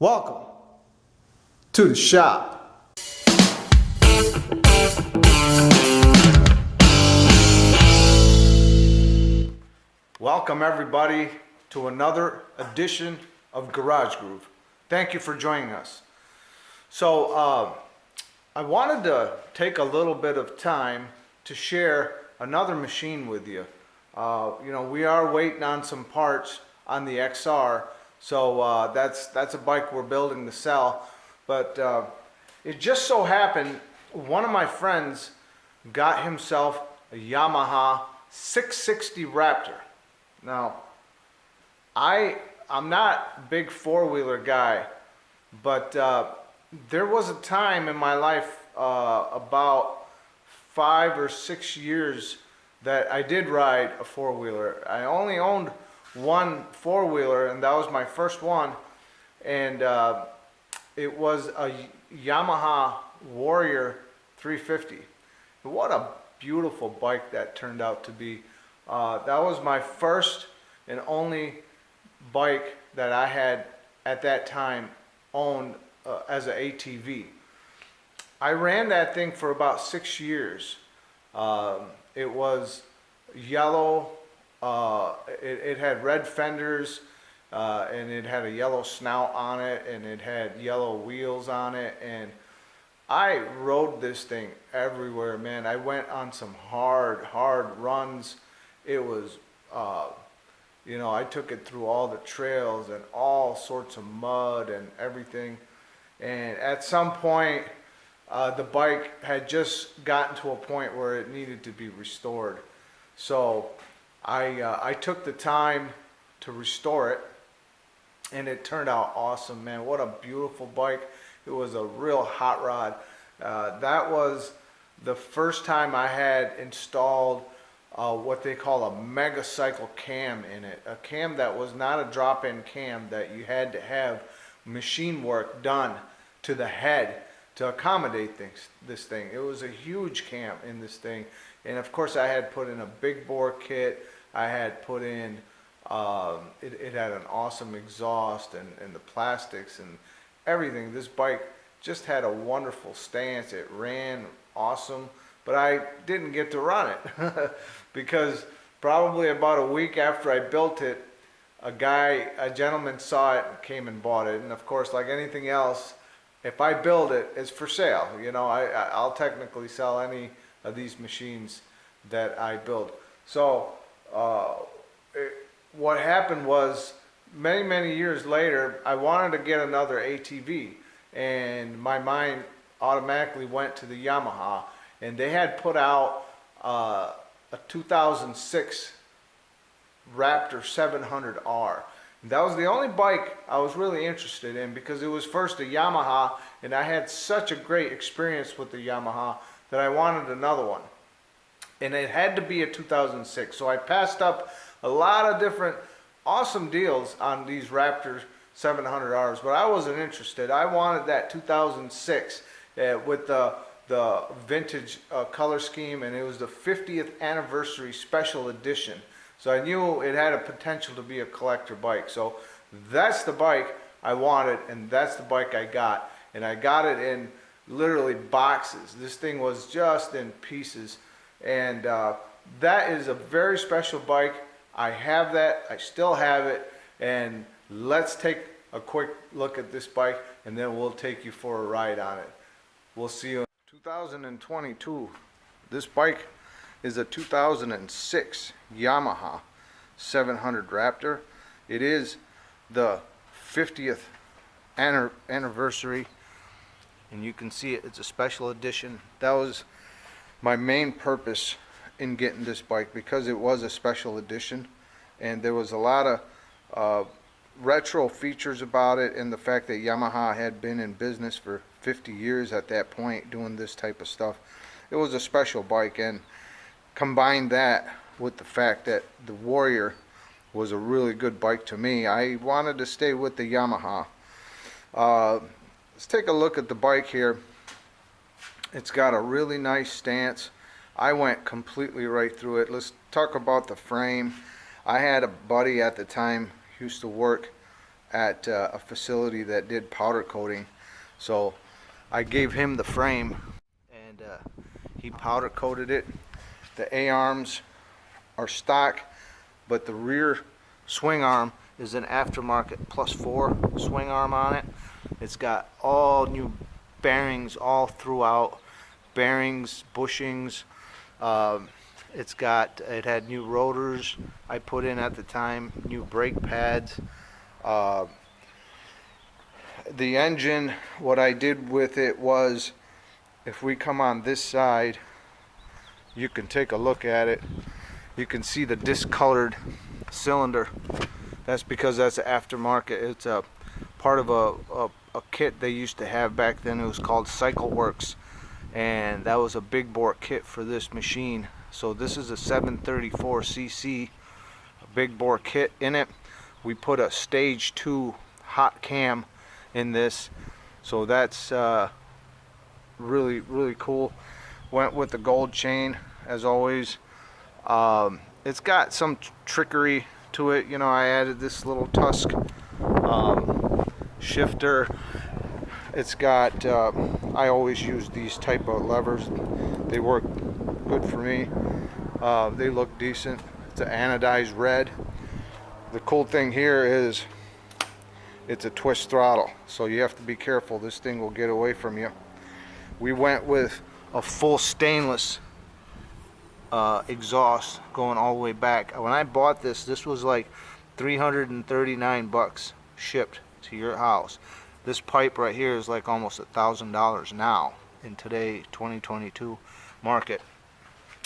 Welcome to the shop. Welcome everybody to another edition of Garage Groove. Thank you for joining us. So I wanted to take a little bit of time to share another machine with you. We are waiting on some parts on the XR, so that's a bike we're building to sell. But it just so happened one of my friends got himself a Yamaha 660 Raptor. Now, I'm not a big four-wheeler guy, but there was a time in my life about 5 or 6 years that I did ride a four-wheeler. I only owned one four-wheeler, and that was my first one, and it was a Yamaha Warrior 350. What a beautiful bike that turned out to be. That was my first and only bike that I had at that time owned as an ATV. I ran that thing for about 6 years. It was yellow. It had red fenders, and it had a yellow snout on it, and it had yellow wheels on it, and I rode this thing everywhere, man. I went on some hard runs. It was, I took it through all the trails and all sorts of mud and everything. And at some point, the bike had just gotten to a point where it needed to be restored. So I took the time to restore it, and it turned out awesome, man. What a beautiful bike. It was a real hot rod. That was the first time I had installed what they call a mega cycle cam in it. A cam that was not a drop-in cam, that you had to have machine work done to the head to accommodate this thing. It was a huge cam in this thing. And of course I had put in a big bore kit. I had put in, it had an awesome exhaust and the plastics and everything. This bike just had a wonderful stance. It ran awesome, but I didn't get to run it because probably about a week after I built it, a gentleman saw it and came and bought it. And of course, like anything else, if I build it, it's for sale. I'll technically sell any of these machines that I build. So what happened was, many years later, I wanted to get another ATV, and my mind automatically went to the Yamaha, and they had put out a 2006 Raptor 700R. That was the only bike I was really interested in because it was first a Yamaha, and I had such a great experience with the Yamaha that I wanted another one. And it had to be a 2006. So I passed up a lot of different awesome deals on these Raptor 700Rs, but I wasn't interested. I wanted that 2006 with the vintage color scheme, and it was the 50th anniversary special edition. So I knew it had a potential to be a collector bike. So that's the bike I wanted, and that's the bike I got. And I got it in literally boxes. This thing was just in pieces. And that is a very special bike. I have that. I still have it. And let's take a quick look at this bike, and then we'll take you for a ride on it. We'll see you in 2022. This bike is a 2006 Yamaha 700 Raptor. It is the 50th anniversary, and you can see it's a special edition. That was my main purpose in getting this bike, because it was a special edition, and there was a lot of retro features about it, and the fact that Yamaha had been in business for 50 years at that point doing this type of stuff. It was a special bike, and combine that with the fact that the Warrior was a really good bike to me, I wanted to stay with the Yamaha. Let's take a look at the bike here. It's got a really nice stance. I went completely right through it. Let's talk about the frame. I had a buddy at the time, used to work at a facility that did powder coating. So I gave him the frame, and he powder coated it. The A-arms are stock, but the rear swing arm is an aftermarket +4 swing arm on it. It's got all new bearings all throughout, bearings, bushings. It had new rotors I put in at the time, new brake pads. The engine, what I did with it was, if we come on this side, you can take a look at it. You can see the discolored cylinder. That's because that's aftermarket. It's a part of a kit they used to have back then. It was called Cycle Works, and that was a big bore kit for this machine. So this is a 734cc big bore kit in it. We put a stage 2 hot cam in this, so that's really cool. Went with the gold chain as always. It's got some trickery to it, you know. I added this little tusk shifter. It's got I always use these type of levers. They work good for me. They look decent. It's an anodized red. The cool thing here is it's a twist throttle, so you have to be careful. This thing will get away from you. We went with a full stainless exhaust going all the way back. When I bought this, this was like $339 shipped to your house. This pipe right here is like almost $1,000 now in today 2022 market.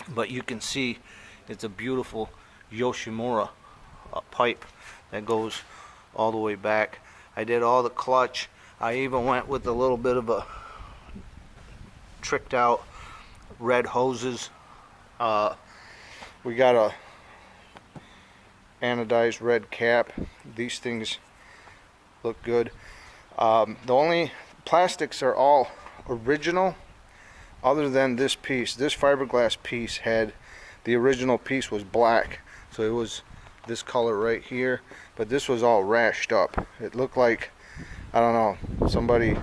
But you can see it's a beautiful Yoshimura pipe that goes all the way back. I did all the clutch. I even went with a little bit of a tricked out red hoses. We got a anodized red cap. These things look good. The only plastics are all original other than this piece. This fiberglass piece had, the original piece was black, so it was this color right here, but this was all rashed up. It looked like, I don't know, somebody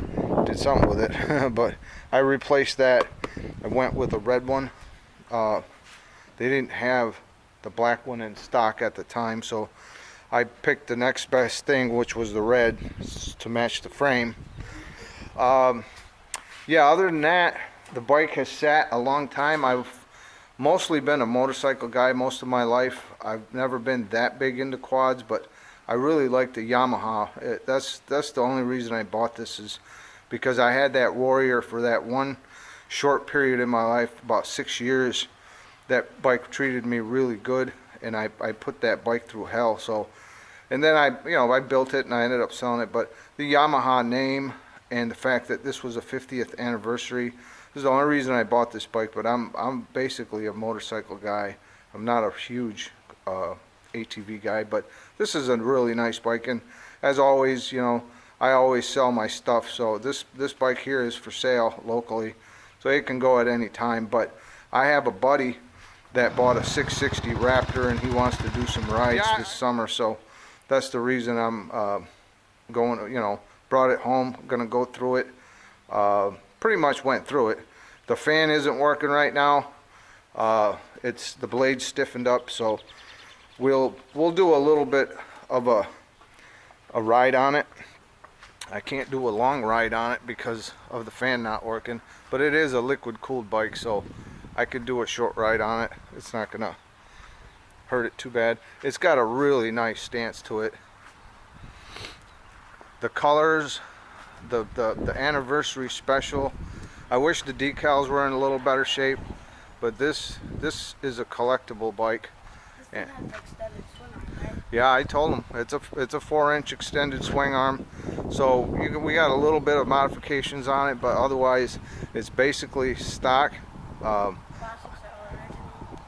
did something with it. But I replaced that. I went with a red one. They didn't have the black one in stock at the time, so I picked the next best thing, which was the red, to match the frame. Yeah, other than that, the bike has sat a long time. I've mostly been a motorcycle guy most of my life. I've never been that big into quads, but I really like the Yamaha. That's the only reason I bought this, is because I had that Warrior for that one short period in my life, about 6 years. That bike treated me really good, and I put that bike through hell. So, and then I built it and I ended up selling it. But the Yamaha name and the fact that this was a 50th anniversary, this is the only reason I bought this bike. But I'm basically a motorcycle guy. I'm not a huge ATV guy, but this is a really nice bike. And as always, you know, I always sell my stuff. So this bike here is for sale locally, so it can go at any time. But I have a buddy that bought a 660 Raptor, and he wants to do some rides this summer. So that's the reason I'm going. You know, brought it home. Gonna go through it. Pretty much went through it. The fan isn't working right now. It's the blade stiffened up, so we'll do a little bit of a ride on it. I can't do a long ride on it because of the fan not working, but it is a liquid cooled bike, so I could do a short ride on it. It's not gonna hurt it too bad. It's got a really nice stance to it. The colors, the anniversary special. I wish the decals were in a little better shape, but this is a collectible bike. And yeah, I told him it's a 4-inch extended swing arm. So we got a little bit of modifications on it, but otherwise it's basically stock.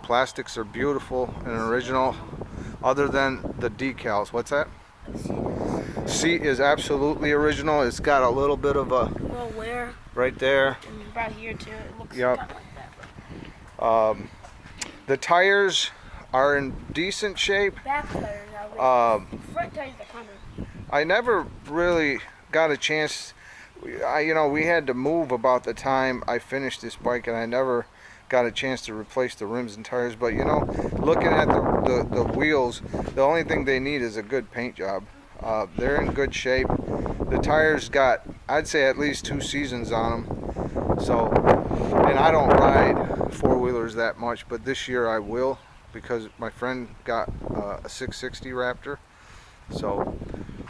Plastics are beautiful and original, other than the decals. What's that? Seat is absolutely original. It's got a little bit of a little wear right there. And about here too. It looks yep. kind of like that. The tires are in decent shape. Back tires are front tires are kind of. I never really got a chance. We had to move about the time I finished this bike, and I never got a chance to replace the rims and tires. But looking at the wheels, the only thing they need is a good paint job. They're in good shape. The tires got, I'd say, at least 2 seasons on them. So, and I don't ride four-wheelers that much, but this year I will, because my friend got a 660 Raptor. So,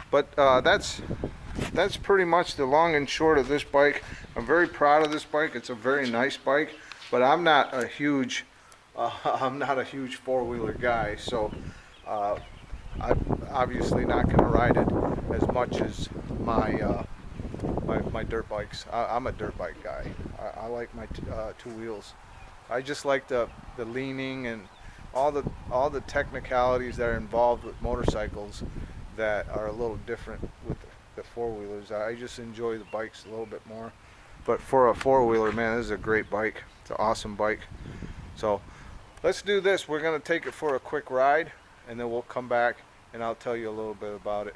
but that's pretty much the long and short of this bike. I'm very proud of this bike. It's a very nice bike, but I'm not a huge four-wheeler guy, so I'm obviously not going to ride it as much as my dirt bikes. I'm a dirt bike guy. I like my 2 wheels. I just like the leaning and all the technicalities that are involved with motorcycles that are a little different with the four-wheelers. I just enjoy the bikes a little bit more. But for a four-wheeler, man, this is a great bike. It's an awesome bike. So let's do this. We're going to take it for a quick ride, and then we'll come back and I'll tell you a little bit about it.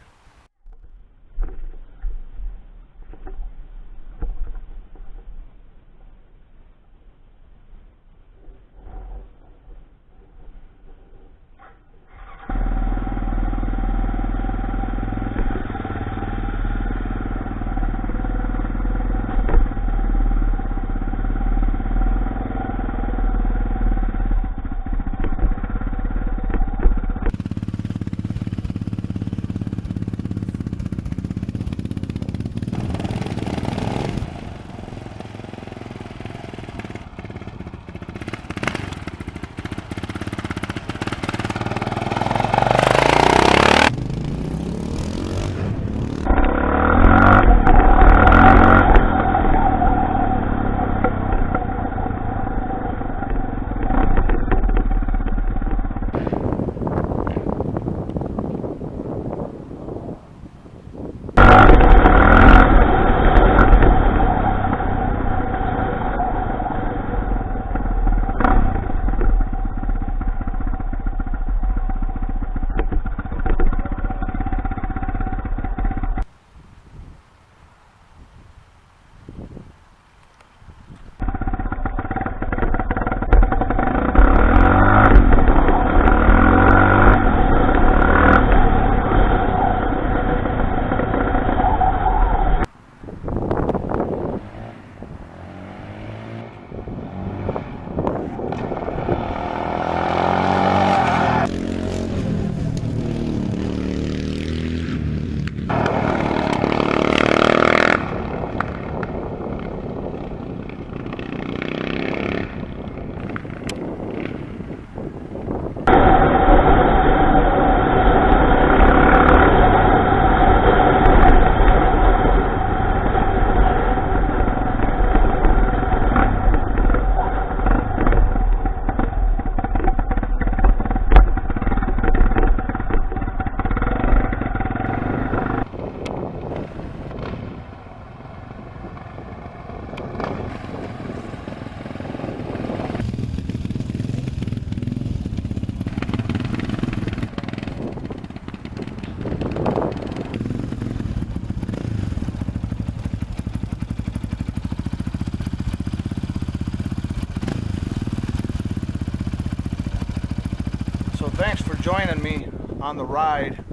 Thanks for joining me on the ride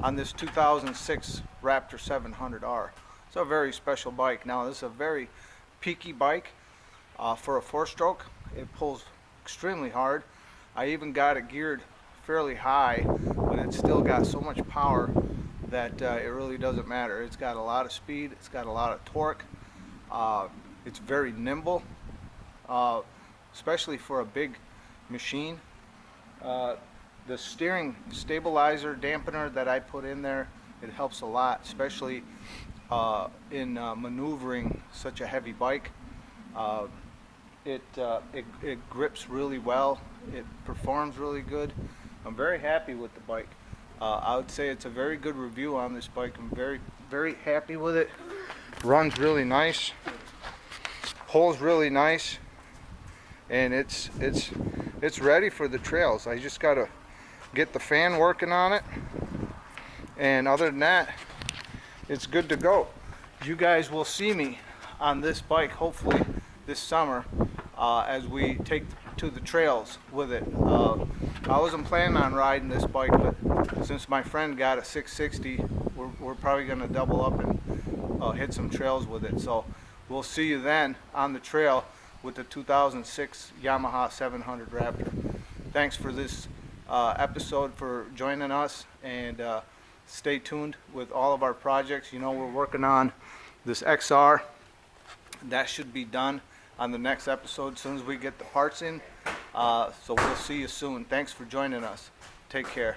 on this 2006 Raptor 700R. It's a very special bike. Now this is a very peaky bike for a 4-stroke. It pulls extremely hard. I even got it geared fairly high, but it's still got so much power that it really doesn't matter. It's got a lot of speed, it's got a lot of torque, it's very nimble, especially for a big machine. The steering stabilizer dampener that I put in there, it helps a lot, especially in maneuvering such a heavy bike. It grips really well. It performs really good. I'm very happy with the bike. I would say it's a very good review on this bike. I'm very happy with it. Runs really nice, pulls really nice, and it's ready for the trails. I just gotta get the fan working on it, and other than that, it's good to go. You guys will see me on this bike hopefully this summer as we take to the trails with it. I wasn't planning on riding this bike, but since my friend got a 660, we're probably going to double up and hit some trails with it. So we'll see you then on the trail with the 2006 Yamaha 700 Raptor. Thanks for this episode, for joining us, and stay tuned with all of our projects. You know, we're working on this XR. That should be done on the next episode as soon as we get the parts in. So we'll see you soon. Thanks for joining us. Take care.